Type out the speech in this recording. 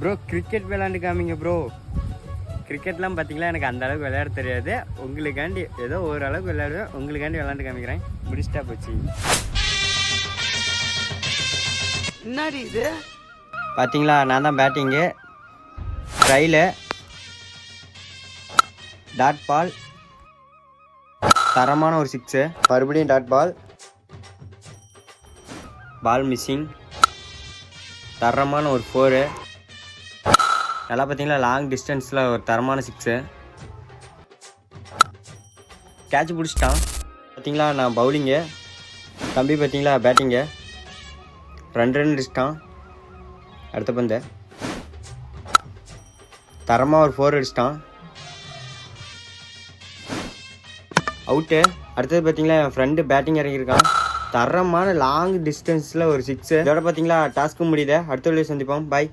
Bro cricket விளையாண்டு காமிங்க bro. கிரிக்கெட்லாம் பார்த்தீங்களா எனக்கு அந்த அளவுக்கு விளையாட தெரியாது. உங்களுக்காண்டி ஏதோ ஓரளவுக்கு விளையாடுவேன். உங்களுக்காண்டி விளையாண்டு காமிக்கிறேன். முடிச்சிட்டா போச்சு. என்னடி இது பார்த்தீங்களா நான் தான் பேட்டிங்கு. ட்ரையில் டாட் பால், தரமான ஒரு 6. மறுபடியும் டாட் பால், பால் மிஸ்ஸிங், தரமான ஒரு 4. நல்லா பார்த்தீங்களா லாங் டிஸ்டன்ஸில் ஒரு தரமான 6. கேட்ச் பிடிச்சிட்டான். பார்த்தீங்களா நான் பவுலிங்கு, தம்பி பார்த்தீங்களா பேட்டிங்கு. 2 ரன் அடிச்சிட்டான். அடுத்த பந்து தரமாக ஒரு 4 அடிச்சிட்டான். அவுட்டு. அடுத்தது பார்த்தீங்களா என் ஃப்ரெண்டு பேட்டிங் இறங்கியிருக்கான். தரமான லாங் டிஸ்டன்ஸில் ஒரு 6. இதோட பார்த்தீங்களா டாஸ்க்கும் முடியுது. அடுத்த வீடியோ சந்திப்போம். பாய்.